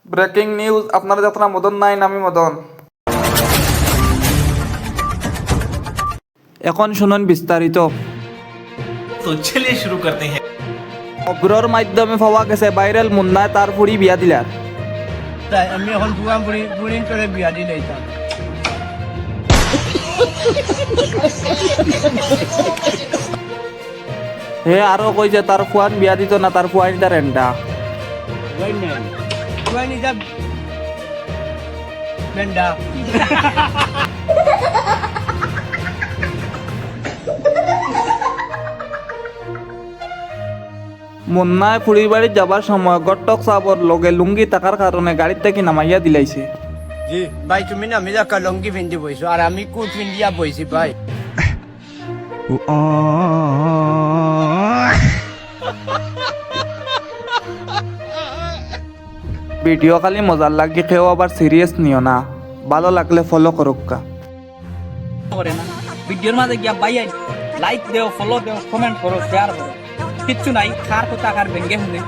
Breaking news, আপনার যাত্রা মদন নাই, আমি মদন। এখন শুনুন বিস্তারিত। तो चलिए शुरू करते हैं। খবরের মাধ্যমে পাওয়া গেছে ভাইরাল মুন্নায় তার ফুড়ি বিয়া দিলার। তাই আমি এখন বুড়া বুড়ি করে বিয়া দি লইতাম। হে আরো কইছে তার ফুয়ান বিয়া দিত না, তার ফুয়ানি তার এন্ডা। বুড়া নিজা বেন্ডা। মুন্নায় ফুড়ির বাড়ি যাবার সময় গট্টক সাবর লগে লুঙ্গি থাকার কারণে গাড়ির থেকে নামাইয়া দিলাইছে। জি ভাই, তুমি না মিজা লঙ্গি পিন্ধি বইছো আর আমি কুট পিন্ধিয়া বইছি ভাই। ভিডিও খালি মজার লাগে, কেউ আবার সিরিয়াস নিও না। ভালো লাগলে ফলো করুকা। করে না ভিডিওর মাঝে গিয়া বাইয়াই লাইক দেও, ফলো দেও, কমেন্ট করো, শেয়ার করো, কিচ্ছু নাই। কার কথা কার ভেঙ্গে শুনে